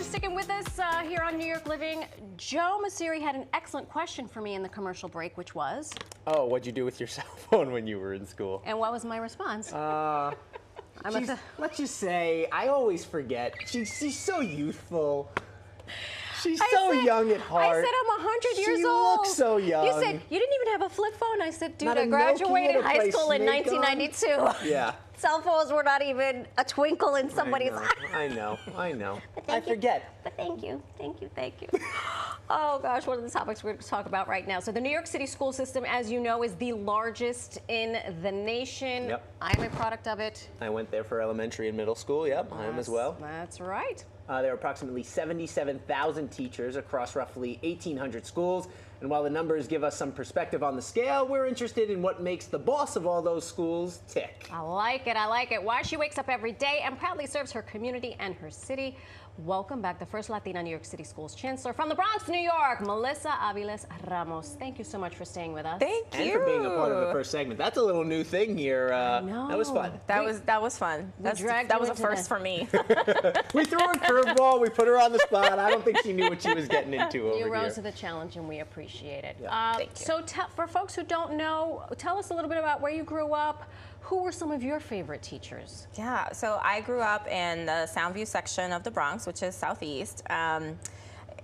sticking with us here on New York Living. Joe Masiri had an excellent question for me in the commercial break, which was... Oh, what'd you do with your cell phone when you were in school? And what was my response? Let's just say, I always forget. She's so youthful. She's young at heart. I said I'm 100 years old. She looks so young. You said, you didn't even have a flip phone. I said, dude, Not I a graduated Nokia to high play school in Snake on? 1992. Yeah. Cell phones were not even a twinkle in somebody's eye. I know. I forget. But thank you. Oh gosh, one of the topics we're going to talk about right now. So the New York City school system, as you know, is the largest in the nation. Yep. I am a product of it. I went there for elementary and middle school. Yep, I am as well. That's right. There are approximately 77,000 teachers across roughly 1,800 schools. And while the numbers give us some perspective on the scale, we're interested in what makes the boss of all those schools tick. I like it. Why she wakes up every day and proudly serves her community and her city. Welcome back, the first Latina New York City Schools Chancellor from the Bronx, New York, Melissa Aviles-Ramos. Thank you so much for staying with us. Thank you. And for being a part of the first segment. That's a little new thing here. I know. That was fun. That was fun. That was a first for me. We threw her a curveball. We put her on the spot. I don't think she knew what she was getting into over here. You rose to the challenge, and we appreciate it. Yeah. Thank you. So for folks who don't know, tell us a little bit about where you grew up. Who were some of your favorite teachers? Yeah, so I grew up in the Soundview section of the Bronx, which is southeast.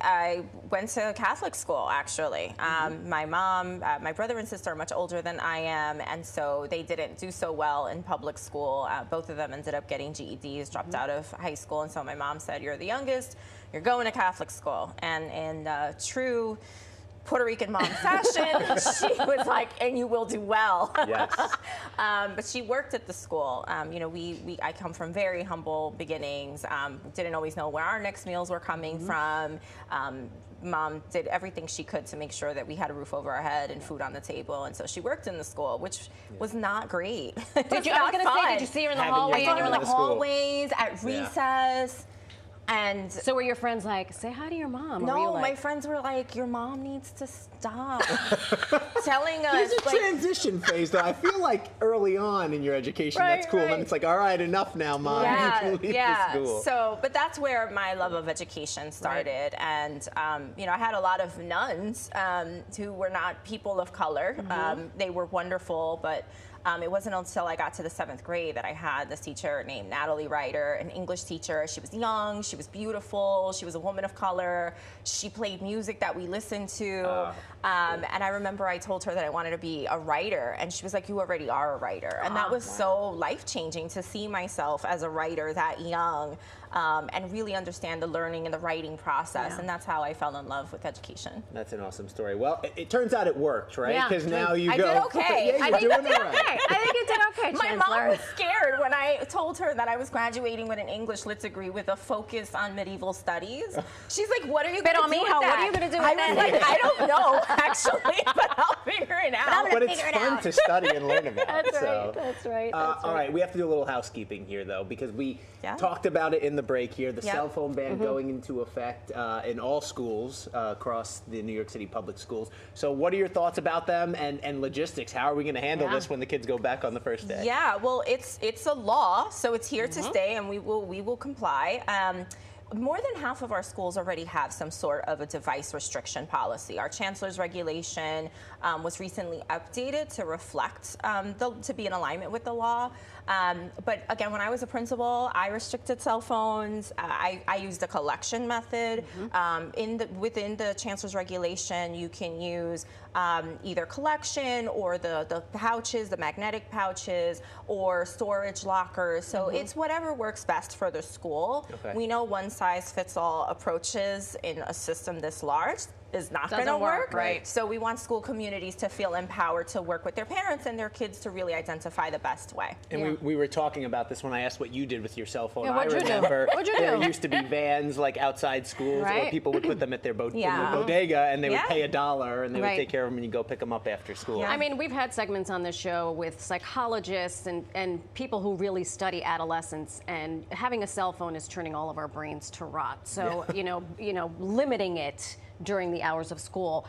I went to Catholic school, actually. My mom, my brother and sister are much older than I am, and so they didn't do so well in public school. Both of them ended up getting GEDs, dropped out of high school, and so my mom said, you're the youngest, you're going to Catholic school. And in true Puerto Rican mom fashion, she was like, and you will do well. Yes. But she worked at the school. You know, I come from very humble beginnings. Didn't always know where our next meals were coming from. Mom did everything she could to make sure that we had a roof over our head and food on the table, and so she worked in the school, which was not great. Did you see her in the hallway? In the hallways, at recess. And so were your friends like, say hi to your mom? No, like... my friends were like, your mom needs to stop telling us. There's a transition phase, though. I feel like early on in your education, that's cool. And then it's like, all right, enough now, Mom. You can leave the school. So, but that's where my love of education started. And, you know, I had a lot of nuns who were not people of color. They were wonderful, but it wasn't until I got to the 7th grade that I had this teacher named Natalie Ryder, an English teacher. She was young, she was beautiful, she was a woman of color. She played music that we listened to. And I remember I told her that I wanted to be a writer, and she was like, you already are a writer. And that was so life-changing to see myself as a writer that young. And really understand the learning and the writing process, and that's how I fell in love with education. That's an awesome story. Well, it turns out it worked, right? Because now you I go. did okay. Yeah, you're doing all right. I think you did okay, My mom was scared when I told her that I was graduating with an English lit degree with a focus on medieval studies. She's like, what are you going to do with that? What are you going to do with that? I was like, I don't know, actually, but I'll figure it out. But it's fun to study and learn about. That's right. All right, we have to do a little housekeeping here, though, because we talked about it in the break here. The cell phone ban going into effect in all schools across the New York City public schools. So what are your thoughts about them and logistics? How are we going to handle this when the kids go back on the first day? Yeah, well, it's a law, so it's here to stay, and we will comply. More than half of our schools already have some sort of a device restriction policy. Our chancellor's regulation was recently updated to reflect, to be in alignment with the law. But again, when I was a principal, I restricted cell phones. I used a collection method. Within the chancellor's regulation, you can use either collection or the pouches, the magnetic pouches, or storage lockers. So it's whatever works best for the school. We know one size fits all approaches in a system this large is not going to work. Right. So we want school communities to feel empowered to work with their parents and their kids to really identify the best way. And we were talking about this when I asked what you did with your cell phone. What'd you do? What'd you do? There used to be vans like outside schools, or people would put them at their bodega, and they would pay $1, and they would take care of them, and you go pick them up after school. I mean, we've had segments on this show with psychologists and people who really study adolescence, and having a cell phone is turning all of our brains to rot. So you know, limiting it during the hours of school.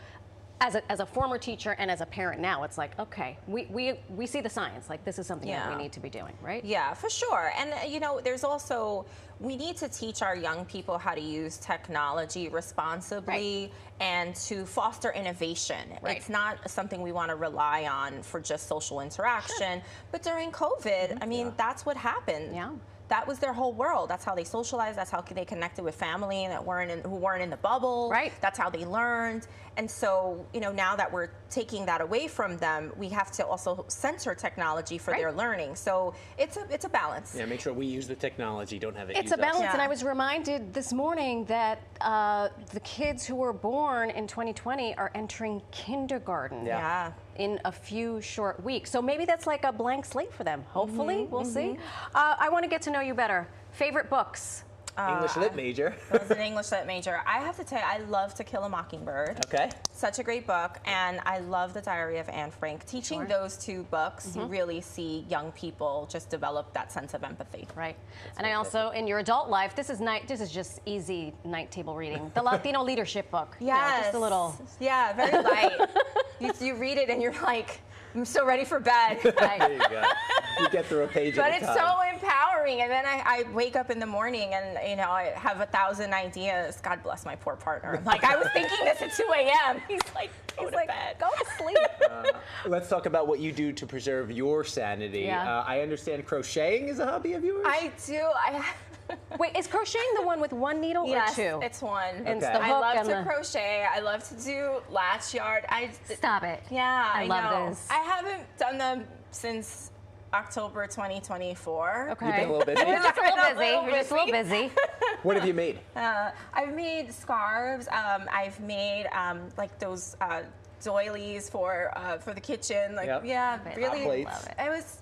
as a former teacher and as a parent now, it's like, okay, we see the science. Like, this is something that we need to be doing, right? Yeah, for sure. And, you know, there's also, we need to teach our young people how to use technology responsibly and to foster innovation. Right. It's not something we want to rely on for just social interaction. But during COVID, I mean, that's what happened. Yeah. That was their whole world. That's how they socialized. That's how they connected with family who weren't in the bubble. Right. That's how they learned. And so, you know, now that we're taking that away from them, we have to also censor technology for their learning. So it's a balance. Yeah, make sure we use the technology, don't have it It's use a balance, us. and I was reminded this morning that the kids who were born in 2020 are entering kindergarten. Yeah. In a few short weeks. So maybe that's like a blank slate for them. Hopefully, we'll see. I want to get to know you better. Favorite books? English lit major. I was an English lit major. I have to tell you, I love To Kill a Mockingbird. Okay. Such a great book, and I love The Diary of Anne Frank. Teaching those two books, you really see young people just develop that sense of empathy. Right. And I also, in your adult life, this is just easy night table reading. The Latino Leadership book. Yes. You know, just a little. Yeah, very light. you read it and you're like, I'm so ready for bed. There you go. You get through a page But at a it's time. so empowering. And then I wake up in the morning and, you know, I have 1,000 ideas. God bless my poor partner. I'm like, I was thinking this at 2 a.m. He's like, go to bed. Go to sleep. Let's talk about what you do to preserve your sanity. Yeah. I understand crocheting is a hobby of yours? I do. Wait, is crocheting the one with one needle or two? It's one. It's Okay. the I hook love and to the... crochet. I love to do latch yard. Stop it. Yeah, I love know. this. I haven't done them since October 2024. Okay. You've been a little busy? You're just a little Been a busy. little You're just a little busy. What have you made? I've made scarves. I've made like those doilies for the kitchen. Like, Yep. yeah, Love it. really. Hot plates. It was,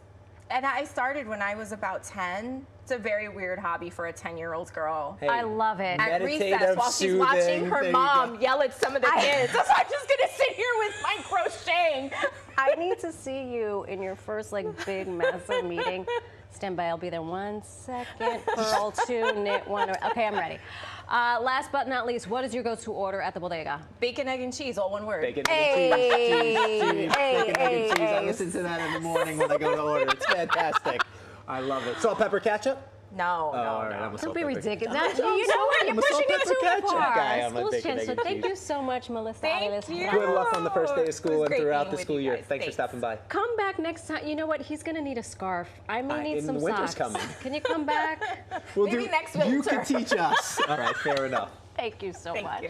and I started when I was about 10. It's a very weird hobby for a 10-year-old girl. Hey, I love it. At meditative, recess, while she's watching soothing, her there you mom go. yell at some of the kids. So I'm just gonna sit here with my crocheting. I need to see you in your first like big massive meeting. Stand by, I'll be there 1 second. Purl 2, knit 1. Okay, I'm ready. Last but not least, what is your go-to order at the bodega? Bacon, egg, and cheese, all one word. Bacon, Hey, egg, and cheese. hey, Bacon, egg, and cheese. I hey. listen to that in the morning when I go to order. It's fantastic. I love it. Salt, pepper, ketchup? No, All right, no. I'm a Don't salt, be pepper. ridiculous. I'm You know what? You're I'm a salt, pushing it pepper, too ketchup far. guy. I'm a Schools bacon, egg, Chancellor, and thank cheese. you so much, Melissa. Thank Aviles-Ramos. you. Good luck on the first day of It school was and great throughout being the with school you year. guys. Thanks for Thanks. stopping by. Come back next time. You know what? He's going to need a scarf. I may need and some the winter's socks. coming. Can you come back? We'll Maybe next You winter. can teach us. All right, fair enough. Thank you so much. Thank you.